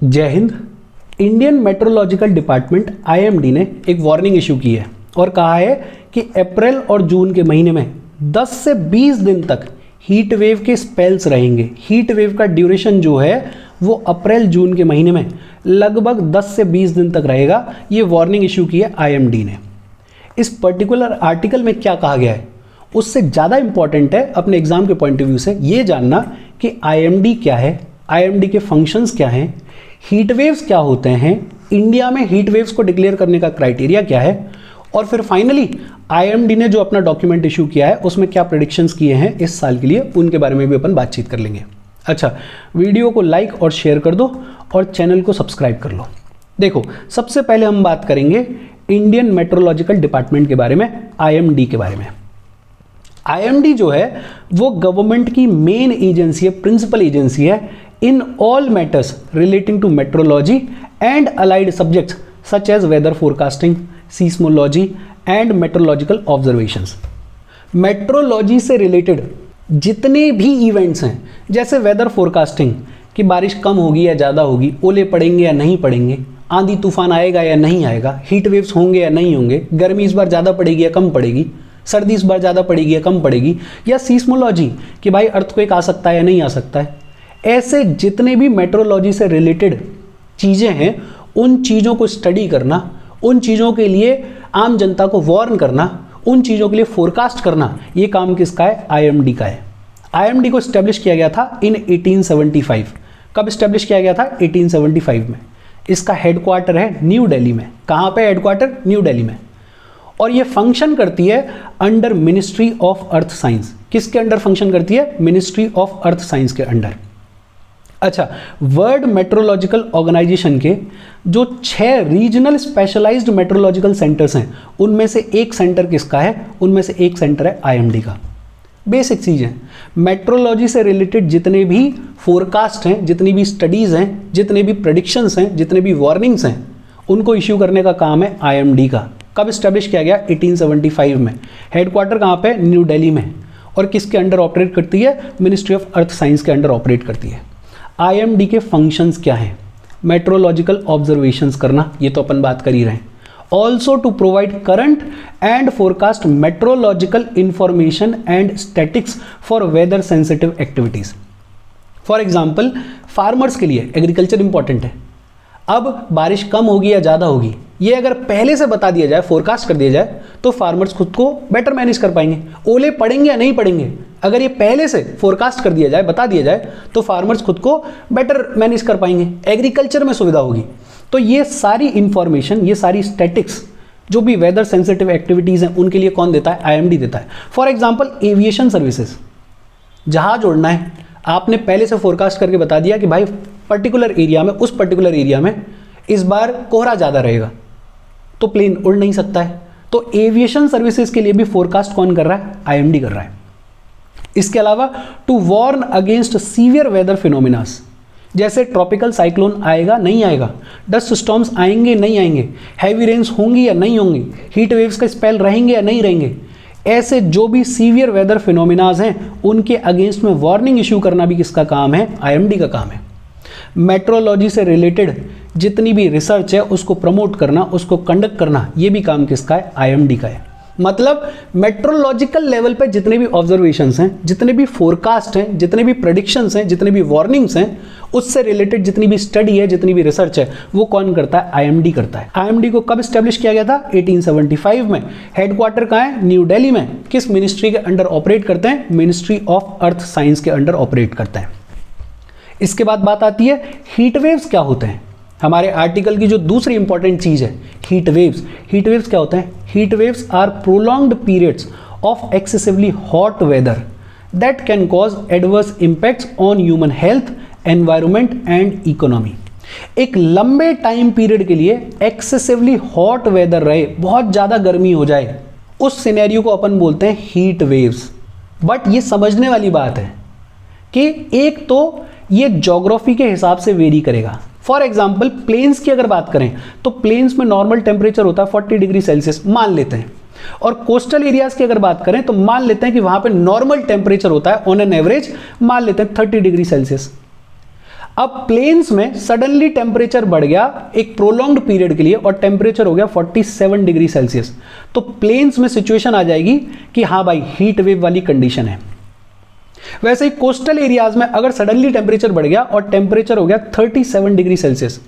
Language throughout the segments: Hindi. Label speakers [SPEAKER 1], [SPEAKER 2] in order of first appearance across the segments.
[SPEAKER 1] जय हिंद। इंडियन मेट्रोलॉजिकल डिपार्टमेंट आईएमडी ने एक वार्निंग इशू की है और कहा है कि अप्रैल और जून के महीने में 10 से 20 दिन तक हीट वेव के स्पेल्स रहेंगे। हीट वेव का ड्यूरेशन जो है वो अप्रैल जून के महीने में लगभग 10 से 20 दिन तक रहेगा। ये वार्निंग इशू की है आईएमडी ने। इस पर्टिकुलर आर्टिकल में क्या कहा गया है उससे ज़्यादा इंपॉर्टेंट है अपने एग्जाम के पॉइंट ऑफ व्यू से ये जानना कि आईएमडी क्या है, आईएमडी के फंक्शंस क्या हैं, हीट वेव्स क्या होते हैं, इंडिया में हीट वेव्स को डिक्लेयर करने का क्राइटेरिया क्या है, और फिर फाइनली आईएमडी ने जो अपना डॉक्यूमेंट इशू किया है उसमें क्या प्रेडिक्शंस किए हैं इस साल के लिए, उनके बारे में भी अपन बातचीत कर लेंगे। अच्छा, वीडियो को लाइक और शेयर कर दो और चैनल को सब्सक्राइब कर लो। देखो, सबसे पहले हम बात करेंगे इंडियन मेट्रोलॉजिकल डिपार्टमेंट के बारे में, आईएमडी के बारे में। आईएमडी जो है वो गवर्नमेंट की मेन एजेंसी है, प्रिंसिपल एजेंसी है in all matters relating to meteorology and allied subjects such as weather forecasting, seismology and meteorological observations. Meteorology से रिलेटेड जितने भी इवेंट्स हैं, जैसे वेदर फोरकास्टिंग कि बारिश कम होगी या ज़्यादा होगी, ओले पड़ेंगे या नहीं पड़ेंगे, आंधी तूफान आएगा या नहीं आएगा, हीट वेव्स होंगे या नहीं होंगे, गर्मी इस बार ज़्यादा पड़ेगी या कम पड़ेगी, सर्दी इस बार ज़्यादा पड़ेगी या कम पड़ेगी, या सीस्मोलॉजी कि भाई अर्थक्वेक आ सकता है या नहीं आ सकता है। ऐसे जितने भी मेट्रोलॉजी से रिलेटेड चीज़ें हैं उन चीज़ों को स्टडी करना, उन चीज़ों के लिए आम जनता को वार्न करना, उन चीज़ों के लिए फोरकास्ट करना, ये काम किसका है? आईएमडी का है। आईएमडी को स्टैब्लिश किया गया था इन 1875। कब स्टैब्लिश किया गया था? 1875 में। इसका हेडक्वार्टर है न्यू दिल्ली में। कहाँ पे हेडक्वार्टर? न्यू दिल्ली में। और ये फंक्शन करती है under ministry of earth science. किसके अंडर फंक्शन करती है? मिनिस्ट्री ऑफ अर्थ साइंस के अंडर। अच्छा, वर्ल्ड मेट्रोलॉजिकल ऑर्गेनाइजेशन के जो 6 रीजनल स्पेशलाइज्ड मेट्रोलॉजिकल सेंटर्स हैं उनमें से एक सेंटर किसका है? उनमें से एक सेंटर है आईएमडी का। बेसिक चीज़ है, मेट्रोलॉजी से रिलेटेड जितने भी फोरकास्ट हैं, जितनी भी स्टडीज़ हैं, जितने भी प्रेडिक्शंस हैं, जितने भी वार्निंग्स हैं, उनको इश्यू करने का काम है आईएमडी का। कब स्टैब्लिश किया गया? 1875 में। हेडक्वार्टर कहाँ पे? न्यू दिल्ली में। और किसके अंडर ऑपरेट करती है? मिनिस्ट्री ऑफ अर्थ साइंस के अंडर ऑपरेट करती है। आईएमडी के फंक्शंस क्या हैं? मेट्रोलॉजिकल ऑब्जर्वेशंस करना, ये तो अपन बात कर ही रहे हैं। Also to provide current and forecast meteorological information and statistics for weather sensitive activities. For example, farmers के लिए एग्रीकल्चर इंपॉर्टेंट है। अब बारिश कम होगी या ज़्यादा होगी, ये अगर पहले से बता दिया जाए, फोरकास्ट कर दिया जाए, तो फार्मर्स खुद को बेटर मैनेज कर पाएंगे। ओले पड़ेंगे या नहीं पड़ेंगे, अगर ये पहले से फोरकास्ट कर दिया जाए, बता दिया जाए, तो फार्मर्स खुद को बेटर मैनेज कर पाएंगे, एग्रीकल्चर में सुविधा होगी। तो ये सारी इंफॉर्मेशन, ये सारी स्टैटिक्स जो भी वेदर सेंसिटिव एक्टिविटीज़ हैं उनके लिए कौन देता है? आईएमडी देता है। फॉर एग्जाम्पल, एविएशन सर्विसेज, जहाज उड़ना है, आपने पहले से फोरकास्ट करके बता दिया कि भाई पर्टिकुलर एरिया में, उस पर्टिकुलर एरिया में इस बार कोहरा ज़्यादा रहेगा, तो प्लेन उड़ नहीं सकता है। तो एविएशन सर्विसेज के लिए भी फोरकास्ट कौन कर रहा है? आईएमडी कर रहा है। इसके अलावा to warn against severe weather phenomenas, जैसे ट्रॉपिकल साइक्लोन आएगा नहीं आएगा, डस्ट स्टॉर्म्स आएंगे नहीं आएंगे, हैवी रेन्स होंगी या नहीं होंगी, हीट वेव्स का स्पेल रहेंगे या नहीं रहेंगे, ऐसे जो भी सीवियर वेदर फिनोमिनाज हैं उनके अगेंस्ट में वार्निंग इशू करना भी किसका काम है? आईएमडी का काम है। मेट्रोलॉजी से रिलेटेड जितनी भी रिसर्च है उसको प्रमोट करना, उसको कंडक्ट करना, ये भी काम किसका है? आईएमडी का है। मतलब मेट्रोलॉजिकल लेवल पे जितने भी ऑब्जर्वेशंस हैं, जितने भी फोरकास्ट हैं, जितने भी प्रेडिक्शंस हैं, जितने भी वार्निंग्स हैं, उससे रिलेटेड जितनी भी स्टडी है, जितनी भी रिसर्च है, वो कौन करता है? आईएमडी करता है। आईएमडी को कब स्टैब्लिश किया गया था? 1875 में। हेडक्वार्टर कहाँ है? न्यू दिल्ली में। किस मिनिस्ट्री के अंडर ऑपरेट करते हैं? मिनिस्ट्री ऑफ अर्थ साइंस के अंडर ऑपरेट करते हैं। इसके बाद बात आती है हीट वेव्स क्या होते हैं। हमारे आर्टिकल की जो दूसरी इंपॉर्टेंट चीज़ है हीट वेव्स। हीट वेव्स क्या होते हैं? Heat waves are prolonged periods of excessively hot weather that can cause adverse impacts on human health, environment and economy. एक लंबे टाइम पीरियड के लिए एक्सेसिवली हॉट वेदर रहे, बहुत ज़्यादा गर्मी हो जाए, उस सिनेरियो को अपन बोलते हैं हीट वेव्स। बट ये समझने वाली बात है कि एक तो ये ज्योग्राफी के हिसाब से वेरी करेगा। फॉर एग्जाम्पल, प्लेन्स की अगर बात करें तो प्लेन्स में नॉर्मल टेम्परेचर होता है 40 डिग्री सेल्सियस, मान लेते हैं। और कोस्टल एरियाज की अगर बात करें तो मान लेते हैं कि वहां पे नॉर्मल टेम्परेचर होता है ऑन एन एवरेज, मान लेते हैं 30 डिग्री सेल्सियस। अब प्लेन्स में सडनली टेम्परेचर बढ़ गया एक प्रोलॉन्ग्ड पीरियड के लिए और टेम्परेचर हो गया 47 डिग्री सेल्सियस, तो प्लेन्स में सिचुएशन आ जाएगी कि हाँ भाई हीट वेव वाली कंडीशन है। वैसे ही कोस्टल एरियाज में अगर सडनली टेम्परेचर बढ़ गया और टेम्परेचर हो गया 37 डिग्री सेल्सियस,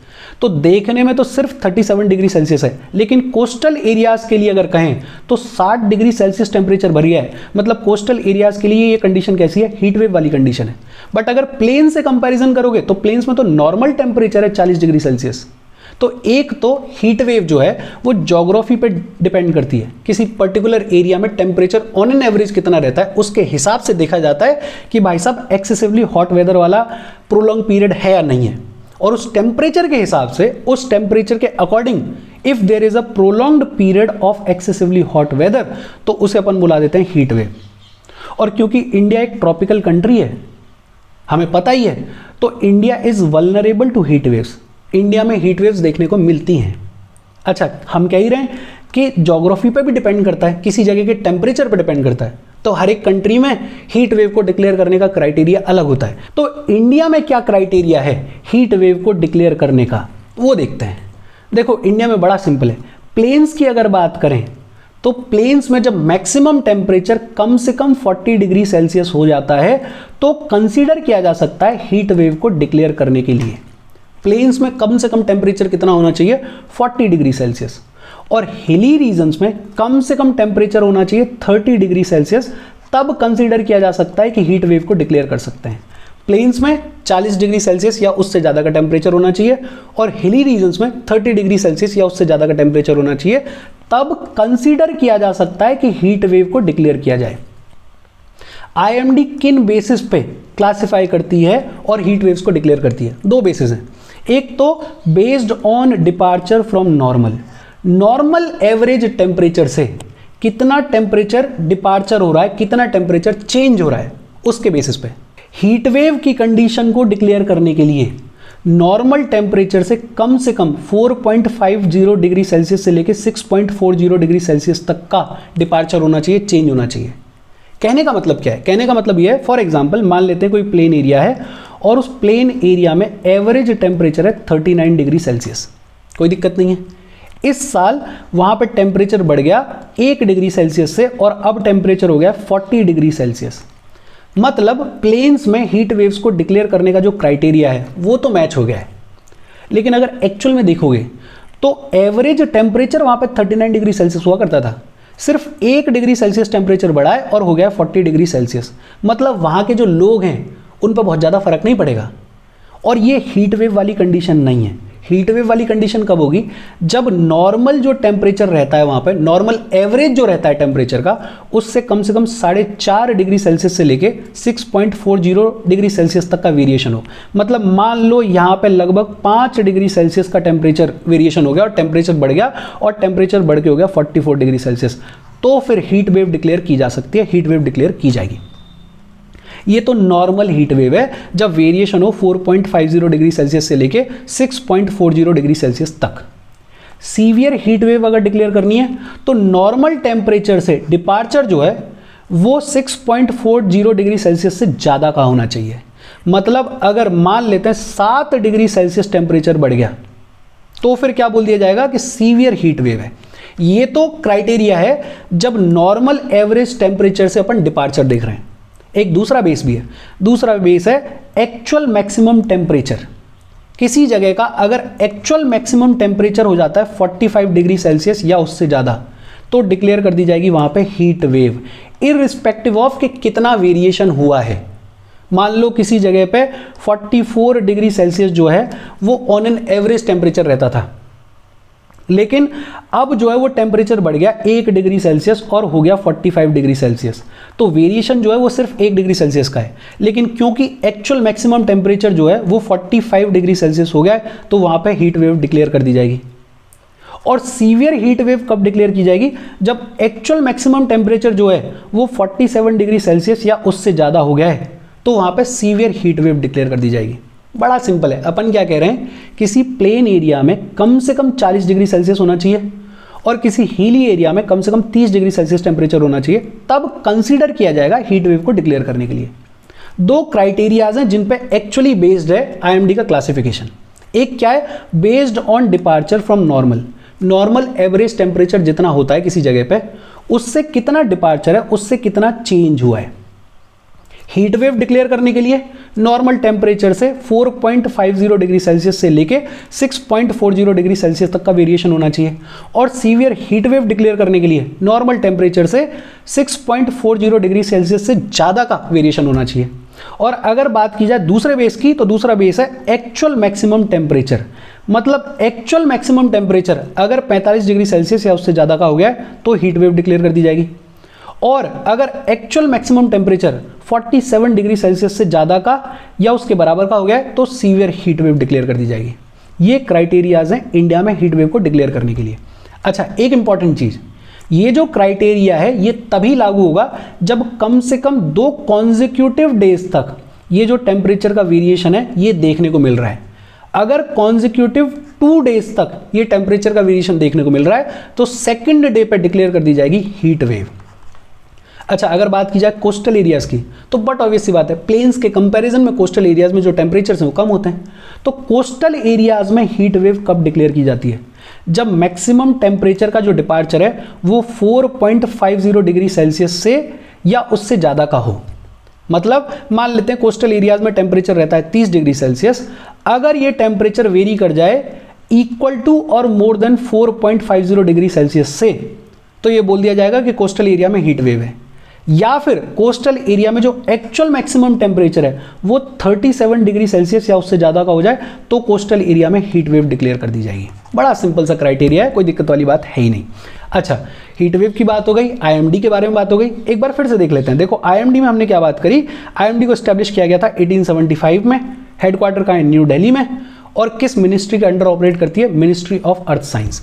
[SPEAKER 1] तो देखने में तो सिर्फ 37 डिग्री सेल्सियस है, लेकिन कोस्टल एरियाज के लिए अगर कहें तो 60 डिग्री सेल्सियस टेम्परेचर बढ़ गया है। मतलब कोस्टल एरियाज के लिए ये कंडीशन कैसी है, हीट वेव वाली कंडीशन है। बट अगर प्लेन से कंपैरिजन करोगे तो प्लेन्स में तो नॉर्मल टेम्परेचर है 40 डिग्री सेल्सियस। तो एक तो हीट वेव जो है वो ज्योग्राफी पे डिपेंड करती है, किसी पर्टिकुलर एरिया में टेम्परेचर ऑन एन एवरेज कितना रहता है उसके हिसाब से देखा जाता है कि भाई साहब एक्सेसिवली हॉट वेदर वाला प्रोलॉन्ग पीरियड है या नहीं है, और उस टेम्परेचर के हिसाब से, उस टेम्परेचर के according if there is a prolonged period of excessively hot weather तो उसे अपन बुला देते हैं हीट वेव। और क्योंकि इंडिया एक ट्रॉपिकल कंट्री है, हमें पता ही है, तो India is vulnerable to heat waves. India में हीट वेव्स देखने को मिलती हैं। अच्छा, हम कह ही रहे हैं कि ज्योग्राफी पे भी डिपेंड करता है, किसी जगह के टेम्परेचर पे डिपेंड करता है, तो हर एक कंट्री में हीट वेव को डिक्लेयर करने का क्राइटेरिया अलग होता है। तो इंडिया में क्या क्राइटेरिया है हीट वेव को डिक्लेयर करने का, वो देखते हैं। देखो इंडिया में बड़ा सिंपल है। प्लेन्स की अगर बात करें तो प्लेन्स में जब मैक्सिमम टेम्परेचर कम से कम 40 डिग्री सेल्सियस हो जाता है तो कंसीडर किया जा सकता है हीट वेव को डिक्लेयर करने के लिए। प्लेन्स में कम से कम टेम्परेचर कितना होना चाहिए, 40 डिग्री सेल्सियस, और हिली रीजन्स में कम से कम टेम्परेचर होना चाहिए 30 डिग्री सेल्सियस, तब कंसीडर किया जा सकता है कि हीट वेव को डिक्लेयर कर सकते हैं। प्लेन्स में 40 डिग्री सेल्सियस या उससे ज़्यादा का टेम्परेचर होना चाहिए और हिली रीजन्स में 30 डिग्री सेल्सियस या उससे ज़्यादा का टेम्परेचर होना चाहिए, तब कंसीडर किया जा सकता है कि हीट वेव को डिक्लेयर किया जाए। आईएमडी किन बेसिस पे क्लासिफाई करती है और हीट वेव्स को डिक्लेयर करती है? दो बेसिस हैं। एक तो based on departure from normal average temperature से कितना टेम्परेचर डिपार्चर हो रहा है, कितना टेम्परेचर चेंज हो रहा है, उसके बेसिस पे। हीट वेव की कंडीशन को डिक्लेयर करने के लिए नॉर्मल टेम्परेचर से कम 4.50 डिग्री सेल्सियस से लेकर 6.40 डिग्री सेल्सियस तक का डिपार्चर होना चाहिए, चेंज होना चाहिए। कहने का मतलब क्या है? कहने का मतलब यह है, फॉर एग्जांपल मान लेते हैं कोई प्लेन एरिया है और उस प्लेन एरिया में एवरेज टेम्परेचर है 39 डिग्री सेल्सियस, कोई दिक्कत नहीं है। इस साल वहां पर टेम्परेचर बढ़ गया 1 डिग्री सेल्सियस से और अब टेम्परेचर हो गया 40 डिग्री सेल्सियस। मतलब प्लेन्स में हीट वेव्स को डिक्लेयर करने का जो क्राइटेरिया है वो तो मैच हो गया है, लेकिन अगर एक्चुअल में देखोगे तो एवरेज टेम्परेचर वहां पर 39 डिग्री सेल्सियस हुआ करता था, सिर्फ 1 डिग्री सेल्सियस टेम्परेचर बढ़ा है और हो गया 40 डिग्री सेल्सियस। मतलब वहां के जो लोग हैं उन पर बहुत ज़्यादा फर्क नहीं पड़ेगा। और ये हीट वेव वाली कंडीशन नहीं है। हीट वेव वाली कंडीशन कब होगी? जब नॉर्मल जो टेम्परेचर रहता है वहां पे, नॉर्मल एवरेज जो रहता है टेम्परेचर का, उससे कम से कम 4.5 डिग्री सेल्सियस से लेके 6.40 डिग्री सेल्सियस तक का वेरिएशन हो। मतलब मान लो यहां पे लगभग 5 डिग्री सेल्सियस का टेम्परेचर वेरिएशन हो गया और टेम्परेचर बढ़ गया और टेम्परेचर बढ़ के हो गया 44 डिग्री सेल्सियस, तो फिर हीट वेव डिक्लेयर की जा सकती है, हीट वेव डिक्लेयर की जाएगी। ये तो नॉर्मल हीट वेव है जब वेरिएशन हो 4.50 डिग्री सेल्सियस से लेके 6.40 डिग्री सेल्सियस तक। सीवियर हीट वेव अगर डिक्लेयर करनी है तो नॉर्मल टेम्परेचर से डिपार्चर जो है वो 6.40 डिग्री सेल्सियस से ज़्यादा का होना चाहिए। मतलब अगर मान लेते हैं 7 डिग्री सेल्सियस टेम्परेचर बढ़ गया तो फिर क्या बोल दिया जाएगा कि सीवियर हीट वेव है। ये तो क्राइटेरिया है जब नॉर्मल एवरेज टेम्परेचर से अपन डिपार्चर देख रहे हैं। एक दूसरा बेस भी है, दूसरा बेस है एक्चुअल मैक्सिमम टेम्परेचर। किसी जगह का अगर एक्चुअल मैक्सिमम टेम्परेचर हो जाता है 45 डिग्री सेल्सियस या उससे ज़्यादा तो डिक्लेयर कर दी जाएगी वहाँ पे हीट वेव, इररिस्पेक्टिव ऑफ कि कितना वेरिएशन हुआ है। मान लो किसी जगह पे 44 डिग्री सेल्सियस जो है वो ऑन एन एवरेज टेम्परेचर रहता था, लेकिन अब जो है वो टेम्परेचर बढ़ गया 1 डिग्री सेल्सियस और हो गया 45 डिग्री सेल्सियस, तो वेरिएशन जो है वो सिर्फ 1 डिग्री सेल्सियस का है। लेकिन क्योंकि एक्चुअल मैक्सिमम टेम्परेचर जो है वो 45 डिग्री सेल्सियस हो गया है तो वहाँ पे हीट वेव डिक्लेयर कर दी जाएगी। और सीवियर हीट वेव कब डिक्लेयर की जाएगी? जब एक्चुअल मैक्सिमम टेम्परेचर जो है वो 47 डिग्री सेल्सियस या उससे ज़्यादा हो गया है तो वहाँ पर सीवियर हीट वेव डिक्लेयर कर दी जाएगी। बड़ा सिंपल है। अपन क्या कह रहे हैं, किसी प्लेन एरिया में कम से कम 40 डिग्री सेल्सियस होना चाहिए और किसी हिली एरिया में कम से कम 30 डिग्री सेल्सियस टेम्परेचर होना चाहिए, तब कंसीडर किया जाएगा हीट वेव को डिक्लेयर करने के लिए। दो क्राइटेरियाज हैं जिन पे एक्चुअली बेस्ड है आईएमडी का क्लासिफिकेशन। एक क्या है, based on departure from normal, normal average temperature जितना होता है किसी जगह पे, उससे कितना डिपार्चर है, उससे कितना चेंज हुआ है। हीट वेव डिक्लेयर करने के लिए नॉर्मल टेम्परेचर से 4.50 डिग्री सेल्सियस से लेके 6.40 डिग्री सेल्सियस तक का वेरिएशन होना चाहिए, और सीवियर हीट वेव डिक्लेयर करने के लिए नॉर्मल टेम्परेचर से 6.40 डिग्री सेल्सियस से ज़्यादा का वेरिएशन होना चाहिए। और अगर बात की जाए दूसरे बेस की, तो दूसरा बेस है एक्चुअल मैक्सिमम टेम्परेचर। मतलब एक्चुअल मैक्सिमम टेम्परेचर अगर 45 डिग्री सेल्सियस या उससे ज़्यादा का हो गया है तो हीट वेव डिक्लेयर कर दी जाएगी, और अगर actual maximum temperature 47 degree Celsius से ज़्यादा का या उसके बराबर का हो गया है तो सीवियर हीट वेव डिक्लेयर कर दी जाएगी। ये क्राइटेरियाज हैं इंडिया में हीट वेव को डिक्लेयर करने के लिए। अच्छा, एक इंपॉर्टेंट चीज़, ये जो क्राइटेरिया है ये तभी लागू होगा जब कम से कम 2 कॉन्जिक्यूटिव डेज तक ये जो टेम्परेचर का वेरिएशन है ये देखने को मिल रहा है। अगर कॉन्जिक्यूटिव 2 डेज तक ये टेम्परेचर का वेरिएशन देखने को मिल रहा है तो सेकंड डे पे डिक्लेयर कर दी जाएगी हीट वेव। अच्छा, अगर बात की जाए कोस्टल एरियाज की, तो बट ऑब्वियस सी बात है, प्लेन्स के कंपैरिजन में कोस्टल एरियाज में जो टेम्परेचर हैं वो कम होते हैं। तो कोस्टल एरियाज में हीट वेव कब डिक्लेयर की जाती है, जब मैक्सिमम टेम्परेचर का जो डिपार्चर है वो 4.50 डिग्री सेल्सियस से या उससे ज़्यादा का हो। मतलब मान लेते हैं कोस्टल एरियाज में टेम्परेचर रहता है 30 डिग्री सेल्सियस, अगर ये टेम्परेचर वेरी कर जाए इक्वल टू और मोर देन 4.50 डिग्री सेल्सियस से, तो ये बोल दिया जाएगा कि कोस्टल एरिया में हीट वेव है। या फिर कोस्टल एरिया में जो एक्चुअल मैक्सिमम टेम्परेचर है वो 37 डिग्री सेल्सियस या उससे ज़्यादा का हो जाए तो कोस्टल एरिया में हीट वेव डिक्लेयर कर दी जाएगी। बड़ा सिंपल सा क्राइटेरिया है, कोई दिक्कत वाली बात है ही नहीं। अच्छा, हीट वेव की बात हो गई, आईएमडी के बारे में बात हो गई, एक बार फिर से देख लेते हैं। देखो, आईएमडी में हमने क्या बात करी, आईएमडी को स्टैब्लिश किया गया था 1875 में, हेडक्वार्टर का है न्यू दिल्ली में, और किस मिनिस्ट्री के अंडर ऑपरेट करती है, मिनिस्ट्री ऑफ अर्थ साइंस।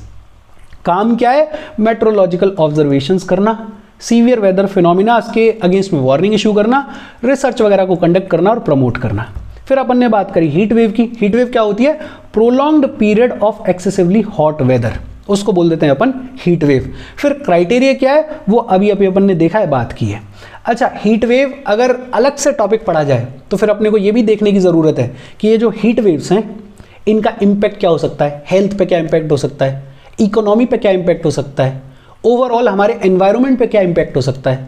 [SPEAKER 1] काम क्या है, मेट्रोलॉजिकल ऑब्जर्वेशंस करना, सीवियर वेदर फिनोमिना के अगेंस्ट में वार्निंग इशू करना, रिसर्च वगैरह को कंडक्ट करना और प्रमोट करना। फिर अपन ने बात करी हीट वेव की। हीट वेव क्या होती है, prolonged period of excessively hot weather, उसको बोल देते हैं अपन हीट वेव। फिर क्राइटेरिया क्या है वो अभी अपन ने देखा है, बात की है। अच्छा, हीट वेव अगर अलग से टॉपिक पढ़ा जाए तो फिर अपने को ये भी देखने की ज़रूरत है कि ये जो हीट वेव्स हैं इनका इम्पैक्ट क्या हो सकता है, हेल्थ पे क्या इम्पैक्ट हो सकता है, इकोनॉमी पे क्या इम्पैक्ट हो सकता है, ओवरऑल हमारे एनवायरनमेंट पे क्या इम्पैक्ट हो सकता है।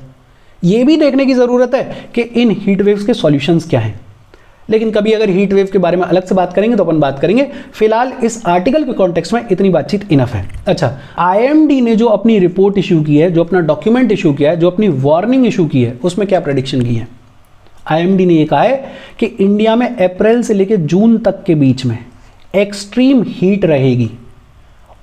[SPEAKER 1] ये भी देखने की ज़रूरत है कि इन हीट वेव्स के सॉल्यूशंस क्या हैं। लेकिन कभी अगर हीट वेव के बारे में अलग से बात करेंगे तो अपन बात करेंगे, फिलहाल इस आर्टिकल के कॉन्टेक्स्ट में इतनी बातचीत इनफ है। अच्छा, आईएमडी ने जो अपनी रिपोर्ट इशू की है, जो अपना डॉक्यूमेंट इशू किया है, जो अपनी वार्निंग इशू की है, उसमें क्या प्रेडिक्शन की है। आईएमडी ने यह कहा है कि इंडिया में अप्रैल से लेकर जून तक के बीच में एक्सट्रीम हीट रहेगी,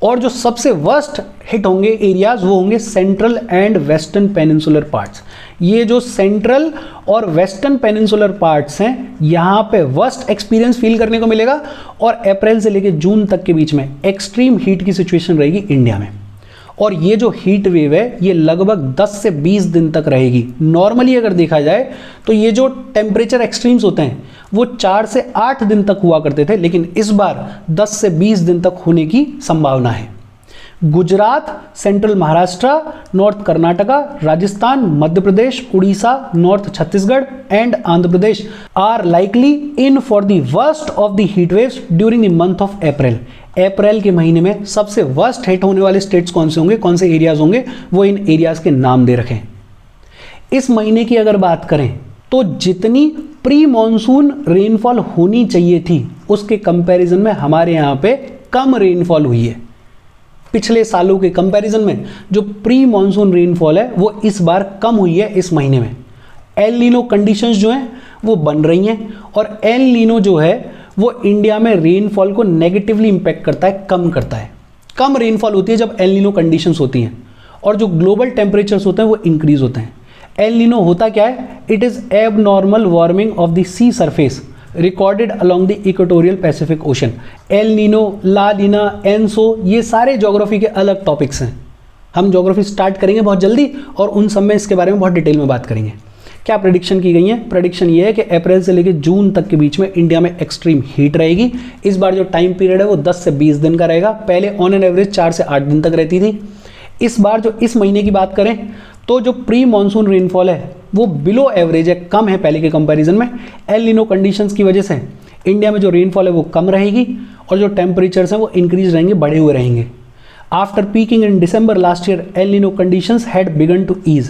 [SPEAKER 1] और जो सबसे वर्स्ट हिट होंगे एरियाज वो होंगे central and western peninsular parts. ये जो सेंट्रल और वेस्टर्न पेनिनसुलर पार्ट्स हैं यहाँ पे वर्स्ट एक्सपीरियंस फील करने को मिलेगा, और अप्रैल से लेकर जून तक के बीच में एक्सट्रीम हीट की सिचुएशन रहेगी इंडिया में। और ये जो हीट वेव है ये लगभग 10 से 20 दिन तक रहेगी। नॉर्मली अगर देखा जाए तो ये जो टेम्परेचर एक्सट्रीम्स होते हैं वो 4 से 8 दिन तक हुआ करते थे, लेकिन इस बार 10 से 20 दिन तक होने की संभावना है। Gujarat, central Maharashtra, north Karnataka, Rajasthan, Madhya Pradesh, Orissa, north Chhattisgarh and Andhra Pradesh are likely in for the worst of the heat waves during the month of April. अप्रैल के महीने में सबसे वर्स्ट हिट होने वाले स्टेट्स कौन से होंगे, कौन से एरियाज होंगे, वो इन एरियाज के नाम दे रखें। इस महीने की अगर बात करें तो जितनी प्री मॉनसून रेनफॉल होनी चाहिए थी उसके कंपैरिजन में हमारे यहाँ पे कम रेनफॉल हुई है। पिछले सालों के कंपैरिजन में जो प्री मॉनसून रेनफॉल है वो इस बार कम हुई है इस महीने में। एल नीनो कंडीशंस जो हैं वो बन रही हैं, और एल नीनो जो है वो इंडिया में रेनफॉल को नेगेटिवली इंपैक्ट करता है, कम करता है। कम रेनफॉल होती है जब एल नीनो कंडीशंस होती हैं, और जो ग्लोबल टेम्परेचर्स होते हैं वो इंक्रीज होते हैं। एल नीनो होता क्या है, it is abnormal warming of the sea surface recorded along the equatorial Pacific Ocean. El Nino, La Nina, ENSO, ये सारे ज्योग्राफी के अलग टॉपिक्स हैं। हम ज्योग्राफी स्टार्ट करेंगे बहुत जल्दी और उन सब में इसके बारे में बहुत डिटेल में बात करेंगे। क्या प्रेडिक्शन की गई है, प्रेडिक्शन ये है कि अप्रैल से लेकर जून तक के बीच में इंडिया में एक्सट्रीम हीट रहेगी। इस बार जो टाइम पीरियड है वो 10 से 20 दिन का रहेगा, पहले ऑन एन एवरेज 4 से 8 दिन तक रहती थी। इस बार जो इस महीने की बात करें तो जो प्री मॉनसून रेनफॉल है वो बिलो एवरेज है, कम है पहले के कंपैरिजन में। एल नीनो कंडीशंस की वजह से इंडिया में जो रेनफॉल है वो कम रहेगी और जो टेम्परेचर्स हैं वो इंक्रीज रहेंगे, बढ़े हुए रहेंगे। After peaking in December last year, El Nino conditions had begun to ease.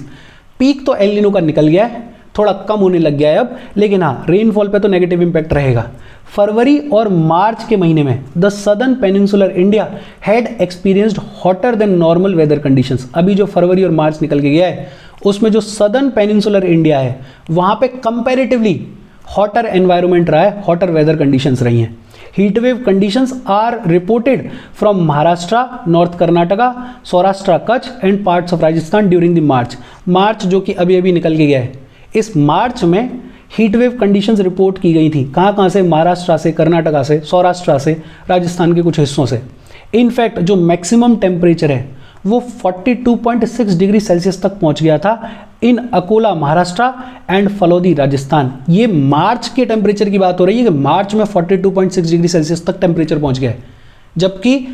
[SPEAKER 1] Peak तो एल नीनो का निकल गया है, थोड़ा कम होने लग गया है अब, लेकिन हाँ रेनफॉल पे तो नेगेटिव इंपैक्ट रहेगा। फरवरी और मार्च के महीने में the southern peninsular India had experienced hotter than normal weather conditions. अभी जो फरवरी और मार्च निकल के गया है उसमें जो सदर्न पेनिनसुलर इंडिया है वहाँ पे कंपैरेटिवली हॉटर एनवायरनमेंट रहा है, हॉटर वेदर कंडीशंस रही हैं। Heat wave conditions are reported from Maharashtra, north Karnataka, Saurashtra, Kutch and parts of Rajasthan during the March जो कि अभी अभी निकल के गया है। इस मार्च में हीट वेव कंडीशंस रिपोर्ट की गई थी। कहाँ से? महाराष्ट्र से, कर्नाटका से, सौराष्ट्र से, राजस्थान के कुछ हिस्सों से। इनफैक्ट जो मैक्सिमम टेम्परेचर है वो 42.6 डिग्री सेल्सियस तक पहुंच गया था इन अकोला महाराष्ट्र एंड फलोदी राजस्थान। ये मार्च के टेम्परेचर की बात हो रही है कि मार्च में 42.6 डिग्री सेल्सियस तक टेम्परेचर पहुंच गया है। जबकि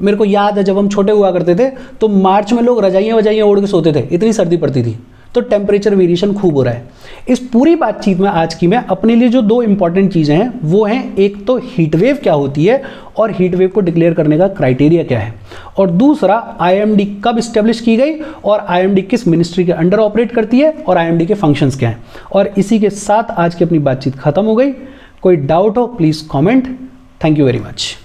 [SPEAKER 1] मेरे को याद है जब हम छोटे हुआ करते थे तो मार्च में लोग रजाइयाँ वजाइयाँ ओढ़ के सोते थे, इतनी सर्दी पड़ती थी। तो टेम्परेचर वेरिएशन खूब हो रहा है। इस पूरी बातचीत में आज की मैं अपने लिए जो दो इंपॉर्टेंट चीज़ें हैं वो हैं, एक तो हीट वेव क्या होती है और हीट वेव को डिक्लेयर करने का क्राइटेरिया क्या है, और दूसरा आईएमडी कब इस्टेब्लिश की गई और आईएमडी किस मिनिस्ट्री के अंडर ऑपरेट करती है और आईएमडी के फंक्शंस क्या हैं। और इसी के साथ आज की अपनी बातचीत खत्म हो गई। कोई डाउट हो please comment. Thank you very much.